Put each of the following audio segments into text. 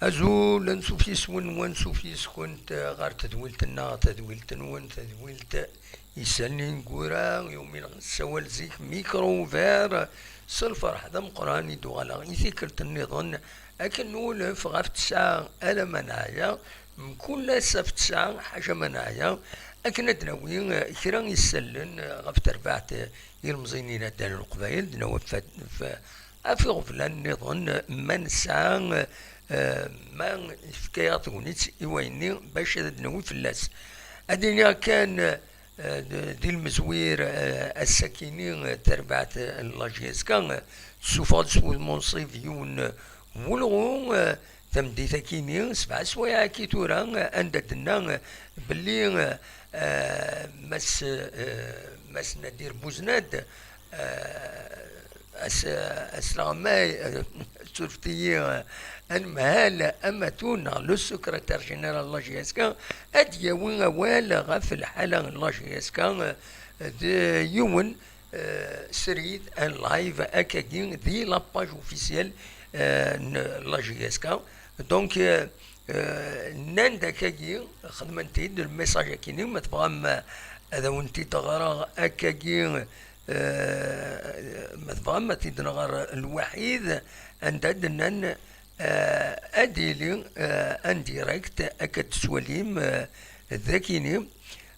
أزول نسوفيس ونسوفيس كنت غار تدويلتنا تدويلت نون تدويلت يسالني نقورا يومين غنسوال زيك ميكرو فير سلفر حدا مقراني دوغالا يثيكلت النظن لكن نولف غاف تسعة ألا منايا من كل ساف تسعة حاجة منايا لكن ندناوي كرا يسلن غاف تربعت يلمزينينا دان القبايل دنا في غفلان نظن من ساعة ما فكيات ونيت إيويني باش نوي فلاس أدينا كان دي المزوير الساكنين تربعت لاجيس كان سوفاد سو المنصيف يون ولغو تمدي ثاكيني سبع سوايع كي تورا أنددنا باللي مس ندير بوزناد اسلامي سورتي المهال اماتونا لو سكرتير جينيرال لاجيسكا ادياوين اوال غاف الحاله لاجيسكا يوم سريد ان لايف اكاكين دي لاباج اوفيسيال لاجيسكا دونك ناندا كاكي خدمتي الميساج كيني ما تبغى هذا وانتي تغرى اكاكين ما تدنغر الوحيد أن تدنن أديلي انديريكت أكد سوليم ذاكيني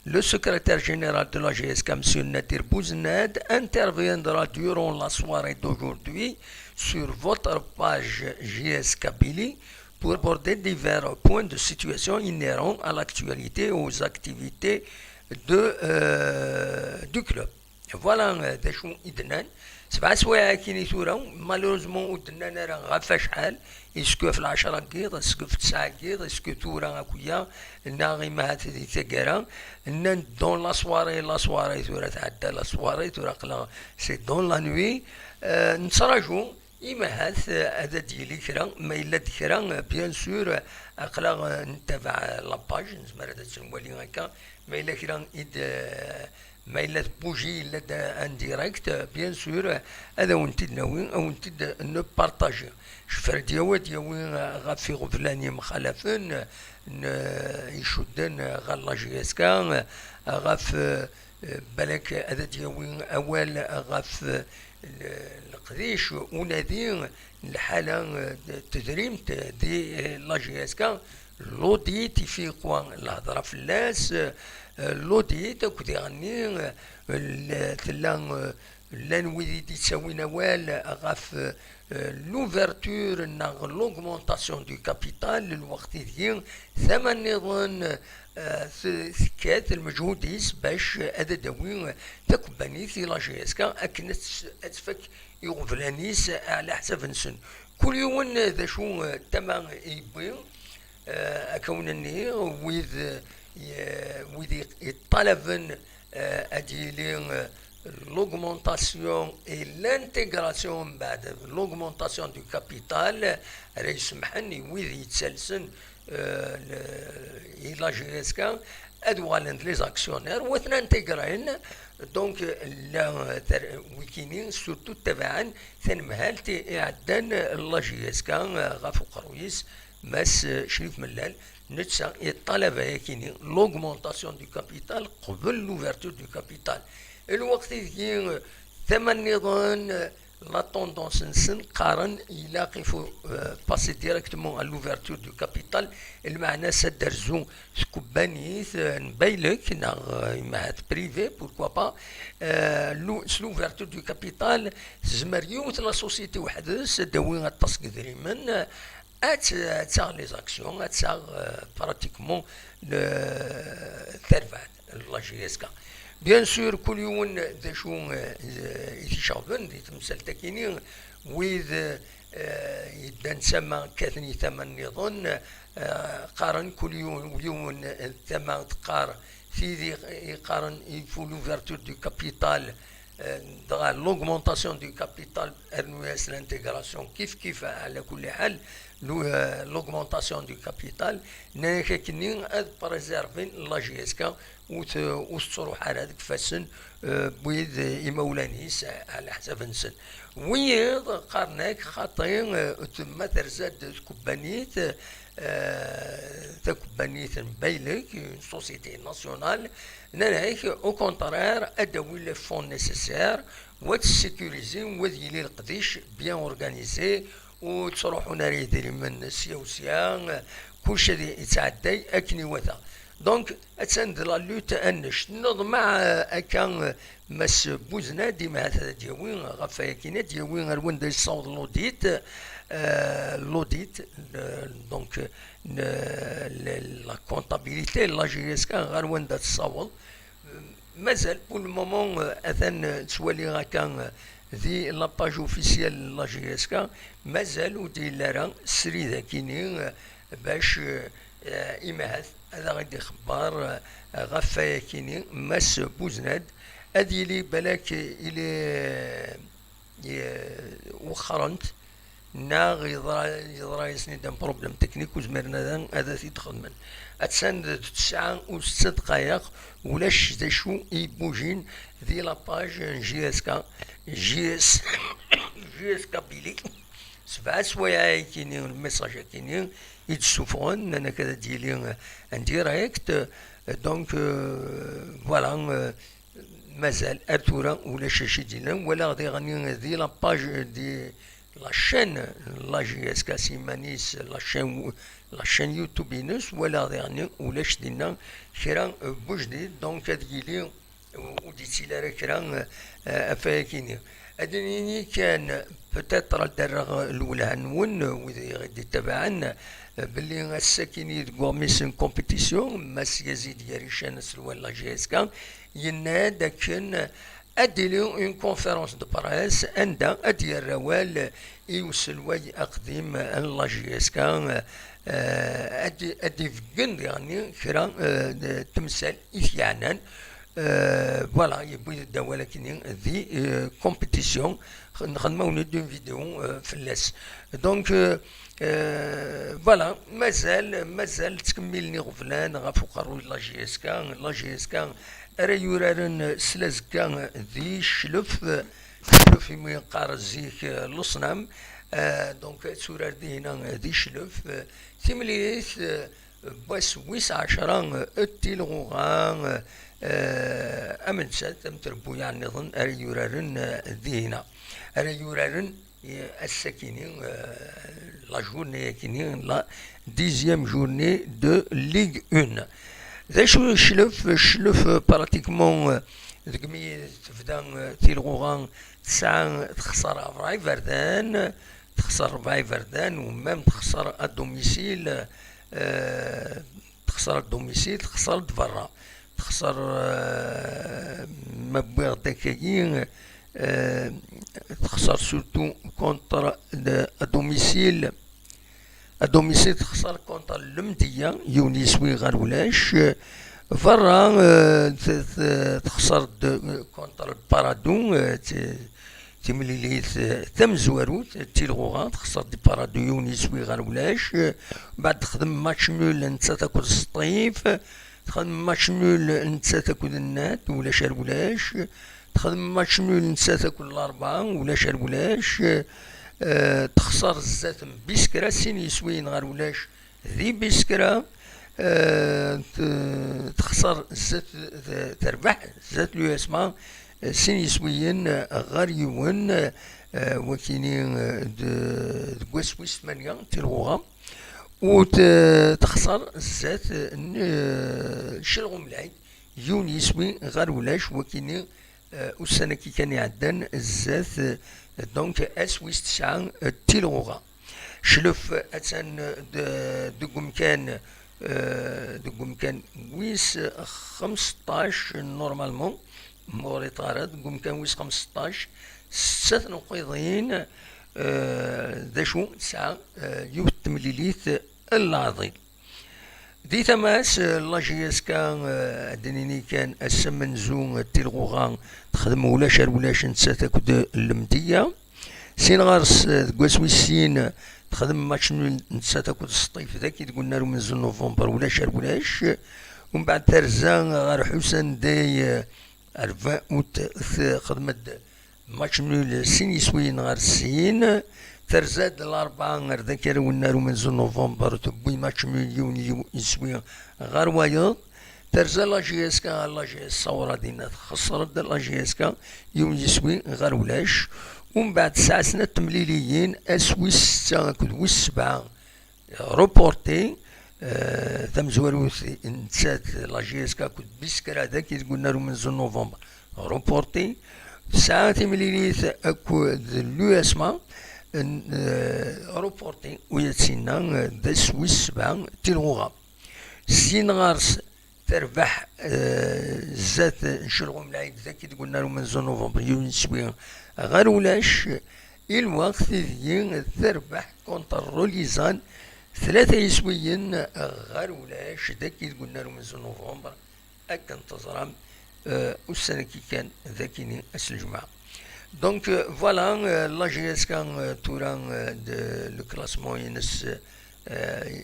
le secrétaire général de la GSK, M. Nadir Bouznad, interviendra durant la soirée d'aujourd'hui sur votre page GSK Billy pour aborder divers points de situation inhérents à l'actualité et aux activités du club. فوالا ذا شو إدنان سبع سوايع كيني ثورا مالوزمون ودنان راه غافا شحال اسكو في العشرة كيض اسكو في تسعة كيض اسكو ثورا اكويا ناغي ما هات ذي ثقرا نان دون لا سواري ثورا تعدى لا سواري ثورا قلا سي دون لا نوي نتراجو إما هذا ديالي كرا ما إلا كرا بيان سور أقلا نتابع لاباج نزمر هذا تنولي هكا ما إلا كرا ما إلا بوجي إلا ان ديريكت بيان سور هذا ونتد ناوي أو نتد نو بارطاجي شفر دياوين غافي غفلاني مخالفين يشدن غالا جيسكا غاف بالك هذا دياوين أول غاف القديش ونادي الحالة تدريمت دي لا جيسكا لوديت في قوان الهضرة في اللاس لوديت كنت غني تلان لانويدي تساوي نوال غاف لوفرتور ناغ لوغمونطاسيون دو كابيتال الوقت ديال ثمن نظن ثكات المجهوديس باش هذا داوي تكباني في لا جيسكا اكنت اتفك يغفلانيس على حساب نسن كل يوم ذا شو تمام يبي اكونني ويذ يطلبن اديلين l'augmentation et l'intégration بعد l'augmentation du capital راه يسمحني ويذ يتسلسن إلى جيسكا أدوالن لي زاكسيونير وثنا انتجرين دونك لا ويكينين سورتو تبعا ثنمهالتي إعدان لا جيسكا غافو قرويس ماس شريف ملال نتسا الطلب يكيني l'augmentation du capital قبل l'ouverture du capital الوقت يجي ثمن نظن لا توندونس نسن قارن يلاقي فو باسي ديريكتومون على لوفرتور دو كابيتال المعنى سدرزو سكوبانيث نبايلك ناغ مهات بريفي بوركوا با لوفرتور دو كابيتال زمريوت لا سوسيتي وحدس داوي التسق دريمن تاع لي زاكسيون تاع براتيكمون ثرفات لا جيسكا بيان سور كل يوم ذا شو يتشافن يتمثل تكيني ويذ يدان سما كاثني ثمن نظن قارن كل يوم ثمن تقار في ذي قارن يفو لوفرتور دو كابيتال dans l'augmentation du capital RNUS l'intégration كيف على كل حال l'augmentation du capital ناك كني اد بريزيرفين لا جي اس كا وتروح على هذيك فاسن بويد يمولانيس على حساب نسن ويض قارناك خاطين تما ترزاد كوبانيت تكوبانيت بايلك سوسيتي ناسيونال ناك او كونترير اداوي لي فون نيسيسير وتسيكوريزي وذيلي القديش بيان اورغانيزي وتروحوا ناري ديري من سيا وسيا كلشي يتعدى اكني وثا دونك اتسند لا لوت انش نوض مع اكان مس بوزنا ديما هذا ديوين غفايا كينا ديوين غير وين يصاوب لوديت لوديت دونك لا كونطابيليتي لا جي اس كان غير وين تصاوب مازال بول مومون اثن تولي غاكا ذي لاباج اوفيسيال لا جي اس كا مازال ودي لارا سري ذاكيني باش إمهات هذا غادي خبار غفايا كيني ماس بوزناد هادي لي بلاك إلي وخرنت ناغ يضرا يسني دان بروبليم تكنيك وزمرنا هذا تيدخل من اتساند 9 دقائق ولاش ذا شو يبوجين ذي لاباج جي اس كا جي اس بيلي 7 سوايع كيني الميساج كيني يتسوفون انا كذا ديالي ان ديريكت دونك فوالا مازال ارتورا ولا شي ديالنا ولا غادي غني ذي لاباج دي لا شين لا جي اس كا سيمانيس لا شين يوتيوب نس ولا غادي ولا شدينا كرا بوجديد دونك هاديلي وديتي لها كرا افاكيني ادنيني كان بتاتر الدرغ الاولى نون وذي غادي تبعنا باللي الساكني كوميسيون كومبيتيسيون ماس يزيد ياريشان سلوى لا جي اس كا يناد كان اديلي اون كونفيرونس دو بريس عندها ادي الروال يوصل واي اقدم لا جي اس كا ادي فكن يعني كرا تمثال اثيانا فوالا يبغي يبدا ولكن ذي كومبيتيسيون نخدمو ندير فيديو في اللاس دونك فوالا مازال تكملني غفلان غفوق روج لا جي اس كا لا جي اس كا راه يورارن سلازكا ذي شلف يمي قارزيك لصنام دونك تورار دي هنا ذي شلف تمليت بس ويس 10 التلغوغان أمنسات أمتربو يعني نظن أري يورارن ذينا أري يورارن الساكنين لا جورني كينين لا ديزيام جورني دو ليغ 1 ذا شو شلف براتيكمون ذكمي تبدا تيلغوغان تسعة تخسر فراي فردان تخسر فراي فردان ومام تخسر الدوميسيل تخسر الدوميسيل تخسر برا تخسر مبيغ داكاين تخسر سورتو كونتر الدوميسيل تخسر كونتر المدية يونيسوي غير ولاش فرا تخسر كونتر البارادو تمليليت ثم زواروت تيلغوغا تخسر دي بارادو يونيسوي غير ولاش بعد تخدم ماتش نول انت تاكل السطيف تخدم ماتش نول انت تاكل النات ولا شار ولاش تخدم ماتش نول انت تاكل الاربعة ولا شار ولاش تخسر الزات بيسكرا سين يسوين غير ولاش ذي بيسكرا تخسر الزات تربح زات لو اسمها سين يسوين غير يون وكينين دكواسويس 8 تلغوغا وتخسر الزات شلغو ملاي يون يسوي غير ولاش وكيني والسنة كي كان يعدن الزات دونك اسويس 9 تلغوغا شلف اتسان دقم كان ويس 15 نورمالمون موري طارد قم كان ويس 15 6 نقيضين ذا شو 9 يوت تمليليت العظيم دي تماس لا جي اس كان دنيني كان السمن زون تيلغوغان تخدم ولاش نتسا تاكد المدية سين غارس كواسويسين تخدم ماتش نسا تاكل الصيف ذاك قلنا له من نوفمبر ولاش ومن بعد ترزا غير حسن داي 40 اوت خدمت ماتش نول سين يسوين غير السين ترزاد الأربعة غير ذاك قلنا له من نوفمبر تبوي ماتش يونيو يسوي غير وايض ترزا لا جي اس كا لا جي اس الصورة دينا خسرت لا جي اس كا يوم يسوي غير ولاش ومن بعد 9 سنين تمليليين اسويس 6 كود ويس 7 روبورتي ثم زواروث نسات لا جي اس كا كود بيسكر هذاك قلنا له من نوفمبر روبورتي 9 تمليليت اكو لو اسما روبورتي ويتسينا ذا سويس 7 تلغوغا زين غارس تربح زات نشرغو ملايك ذاك قلنا له من نوفمبر يونيو سوي غير ولاش الوقت ذي تربح كونتروليزان 3 يسويين غير ولاش ذاك قلنا له من نوفمبر أكن تزرم والسنة كي كان ذاكيني أس الجمعة دونك فوالا لا جي اس كان توران لو كلاسمون ينس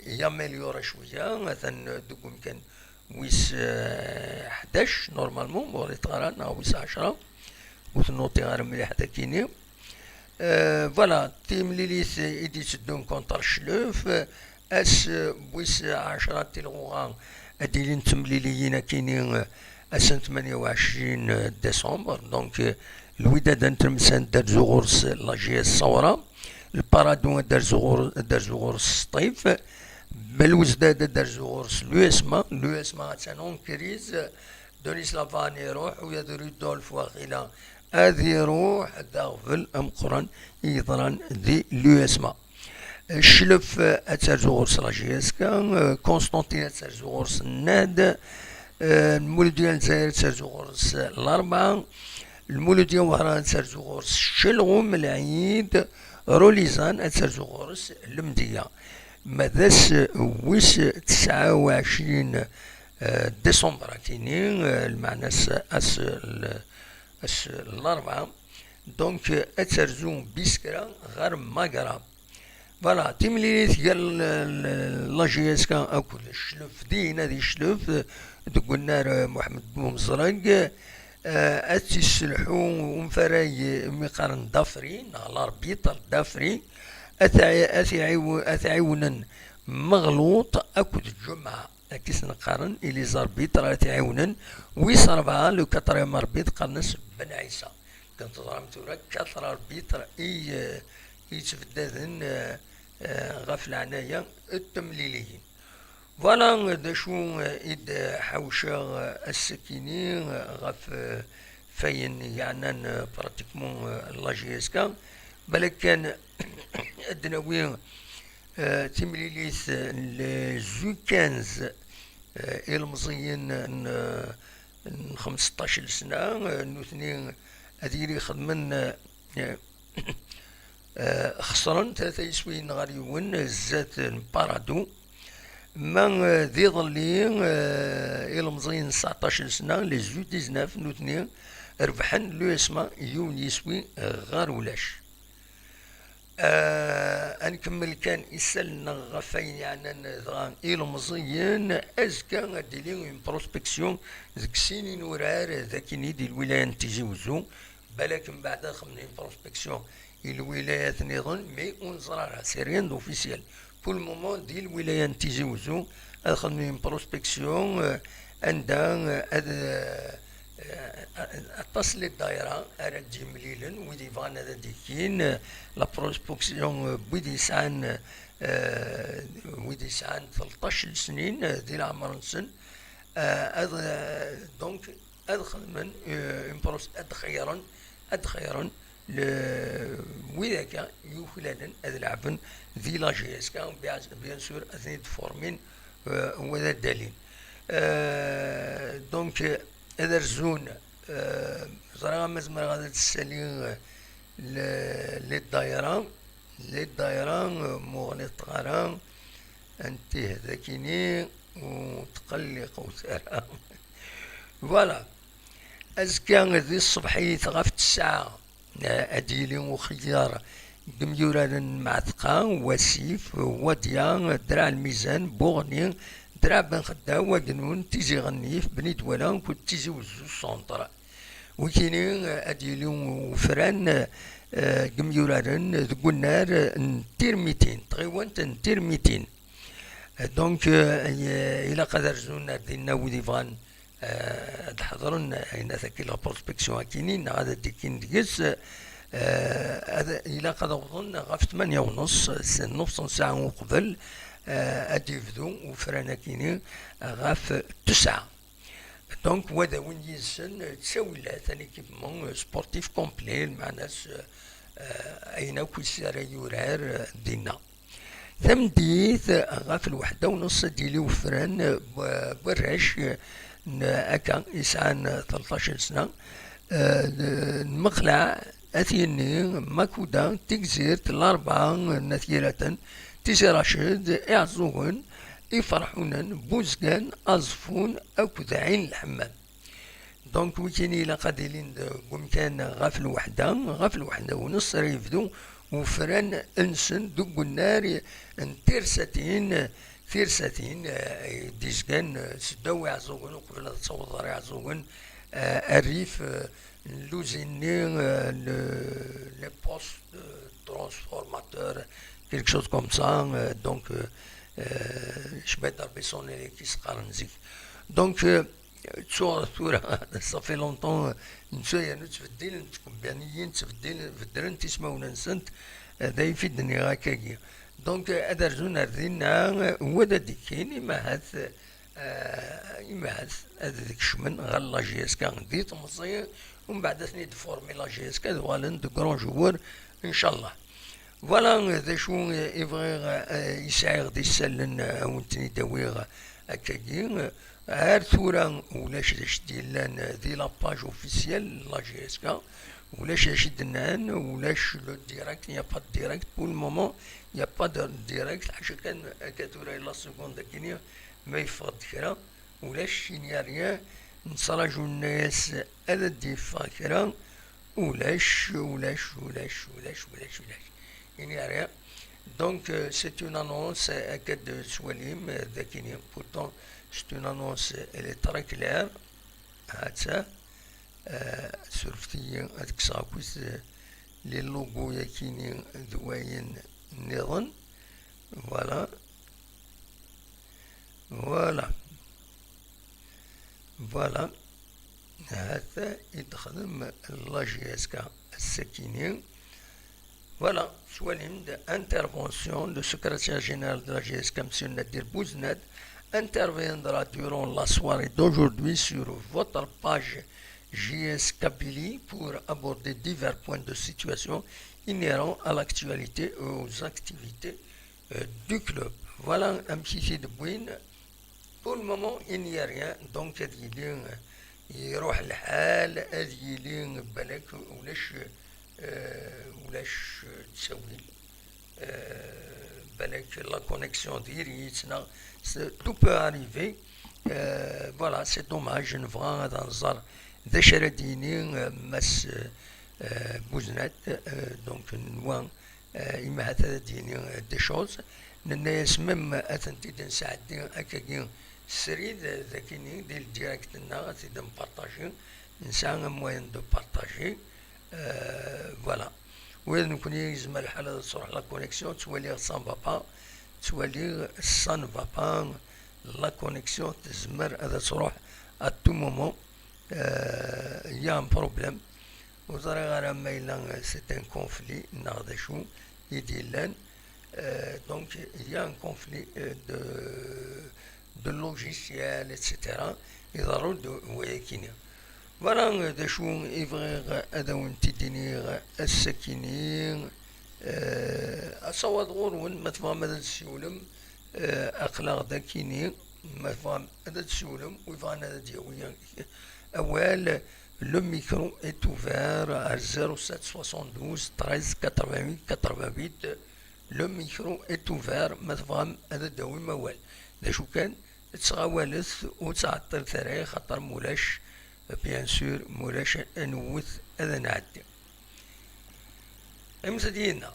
يامليورا شوية مثلا دوكم كان ويس 11 نورمالمون بغيت تقرا ويس 10 وتنوطي غير مليح تاكيني فوالا تيمليليث إيدي تدون كونتر شلوف اس بويس 10 تلغوغان اديلين تمليليين كاينين اسن 28 ديسمبر دونك الوداد نترمسان دار زغورس لا جي اس صورة البارادون دار زغورس الصيف بالوزداد دار زغورس لو اسما تانون كريز دونيس لافاني يروح ويا رودولف واخيلا هذه يروح داغفل امقران يضران ذي لو اسما الشلف اترزغورس لا جي اس كا كونستانتين اترزغورس الناد المولد ديال الجزائر اترزغورس الاربعة المولد ديال وهران اترزغورس الشلغوم العيد روليزان اترزغورس المدية ماذاس ويس 29 ديسمبر كاينين المعنى اس الاربعة دونك اترزون بيسكرا غير ماكرا فوالا تيمليليت قال لا جي اس كان اكل الشلف دينا ذي الشلف قلنا محمد بومزرق اتي السلحو ومفراي مقارن دافري الاربيطر دافري اتعاونا مغلوط اكل الجمعة كيس نقارن الي زاربيطر اتعاونا ويس 4 لو 4 اربيط قرنس بن عيسى كنت ضربت ورا 4 اربيطر يتفدادن غف العناية التمليليين فوالا دا شو إد حوشة السكينين غف فين يعني براتيكمون لا جي اس كا بالك كان الدناوي تمليليث لزو 15 المزيين 15 سنة نوثنين أديري خدمن خسرن 3 يسوين غاريون الزات بارادو ما ذي ظلين المزيين 19 سنة لي زو 19 نوثنين ربحن لو اسما يون يسوي غار ولاش انكمل كان يسالنا غفاين يعني نظام المزيين ازكا ديلين بروسبكسيون ذيك سنين ورار ذاك نيدي الولايه تيجيوزو بالك من بعد خمنين بروسبكسيون الولايات نظن مي اونزرارها سي ريان دوفيسيال بور المومون دي الولايه تيجيوزو خمنين بروسبكسيون عندها اتصل الدائرة أرد مليلا ويدي فانا ذا ديكين لا بروسبكسيون ويدي سان 13 سنين دي العمر نسن دونك أدخل من أدخيرا وذاك يوكلادا أذلعبن ذي لا جي اس كان بيان سور أثني فورمين وذا الدليل دونك هذا الزون زرا مزمر غادي تسالي للدائرة مغني طغران انت هذاكيني وتقلق وسارة فوالا أزكى ذي الصبحية غاف 9 أديلي وخيار قميوران معتقا وسيف وديا درع الميزان بوغني درع بن خدا وقنون تيزي غنيف بني دولا كنت تيزي وزو السونطرا وكيني اديلو وفران قميوران ذو النار نتير 200 تغيوان نتير 200 دونك الى قدر زونا دينا ودي فان تحضرن هنا ذاك لا بروسبكسيون كاينين غادا ديكين ديس الى قدر وصلنا غاف 8 ونص نص ساعه وقبل اديفدو وفرانا كاينين غاف 9 دونك ودا وين يسن تساوي لا ثاني كيفمون سبورتيف كومبلي مع ناس اين كل ساره يورار دينا ثمديث غاف الوحدة ونص ديالي وفران براش هكا يسعان 13 سنة المقلع أثيني ماكودا تكزير الأربعة نثيرة تيسي راشد يعزوهن يفرحونن بوزقان أزفون أكد عين الحمام دونك وكيني إلا قادلين كان غاف الوحدة ونص ريفدو وفران انسن دوك النار انترساتين ثيرساتين ديزكان سداو يعزوغن وقبل تصور يعزوغن الريف لوزيني لي بوست ترانسفورماتور كيلك شوز كوم سا دونك شبيت ربي صوني كي سقارنزيك دونك تصور صافي لونطون نسايا نتفدل نتكون بانيين تفدل فدرن تسمعونا نسنت هذا يفيدني هكاكي دونك هذا رجونا ردينا هو دا ديكين إما هذا ديك شمن غال لا جي اس كا غدي تمصي ومن بعد ثني دفورمي لا جي اس كا دوالن دو كرون جوار ان شاء الله فوالا ذا شو يبغي يسعي غدي يسلن ونتني داويغ هكاكي هار ثورا ولاش داش ديالان دي لاباج اوفيسيال لا جي اس كا ولاش داش دنان ولاش لو ديريكت يا با ديريكت بور المومون يا با ديريكت حاشا كان كاتورا لا سكوند كينيا ما يفقد كرا ولاش يا ريان نصراجو الناس هذا ديفا كرا ولاش يعني ريان دونك c'est une annonce أكد سواليم ذاكيني pourtant c'est une annonce elle est très claire هاتسا سرفتي هاديك صاكوس لي لوغو ياكيني دواين نظن فوالا هذا يتخدم لا جي اس كا السكيني Voilà, soit l'intervention du secrétaire général de la GSK, M. Nadir Bouznad, interviendra durant la soirée d'aujourd'hui sur votre page JS Kabylie pour aborder divers points de situation inhérents à l'actualité et aux activités du club. Voilà un petit fait de Bouine. Pour le moment, il n'y a rien. Donc, يروح الحال هذه لين بالك ولاش تسوي بالك لا كونيكسيون ديريتنا تو بو اريفي فوالا سي دوماج نبغى هذا نزار ذا شراديني مس بوزنات دونك نوا إما هذا ديني دي شوز الناس ميم أثنتي نساعدين هكاكي سريد ذاكيني ديال الديريكتنا تيد نبارطاجي نسعى موان دو بارطاجي فوالا وإذا نكون يلزم الحالة تصرح لا كونيكسيون تولي سان فابا تولي سان فابا لا كونيكسيون تزمر هذا تروح ا تو مومون يا ان بروبليم وزرا غير ما إلا سي ان كونفلي ناخذ شو يدير donc il y a un conflit de logiciel etc يضروا ويكينيا فوالا دا شو يبغي هذا وانت ديني السكينين أصوات غورون ما تفهم هذا السيولم أخلاق داكيني ما تفهم هذا السيولم ويفهم هذا ديويا أول le micro est ouvert à 07 72 13 88 88 le micro est ouvert ما تفهم هذا داوي موال دا شو كان تسغاولث وتعطل ثراي خاطر مولاش بيان سور مولاش نوث هذا نعدي امس ديالنا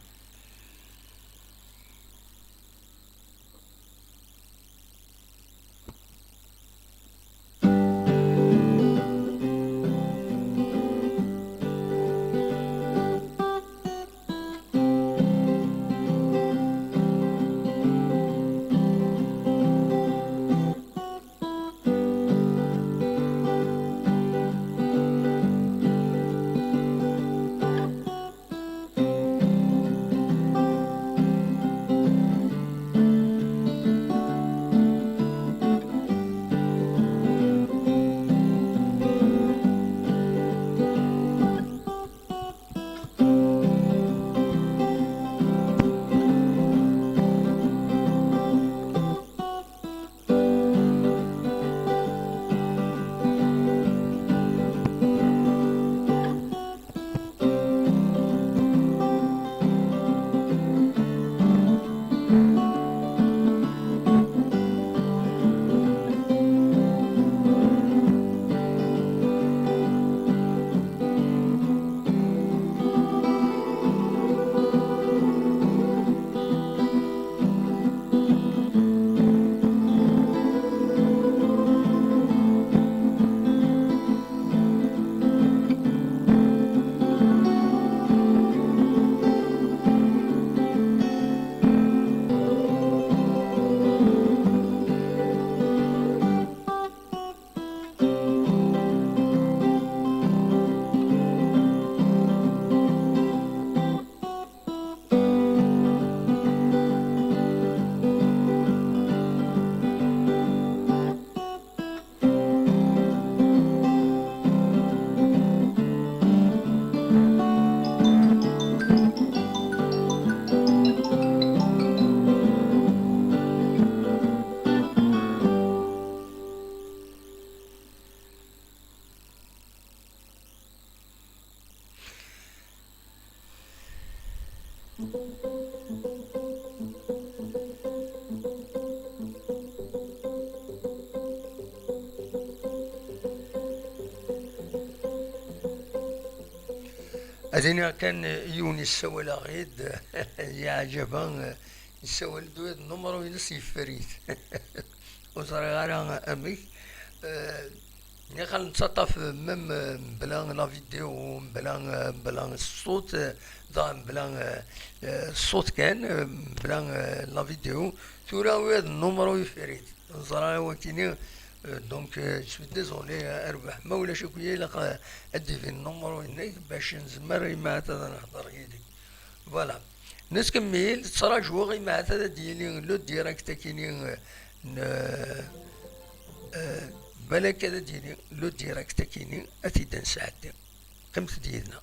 أدينا كان يونس سوى غيد يا عجبان يسوى الدويد نمرو ينسي فريد وصار غير أمي نخل نتسطف مم بلا لا فيديو بلا الصوت بلا الصوت كان بلا لا فيديو تورا ويد نمرو يفريد صار وكيني دونك جو ديزولي اربح ما ولا شكوية لقى ادي في النمرو هناك باش نزمر ما عاد نهضر يدي فوالا نسكمل تصرا جوغي ما عاد ديالي لو ديريكت كيني بالك هذا ديالي لو ديريكت كيني اتي نساعد قمت ديالنا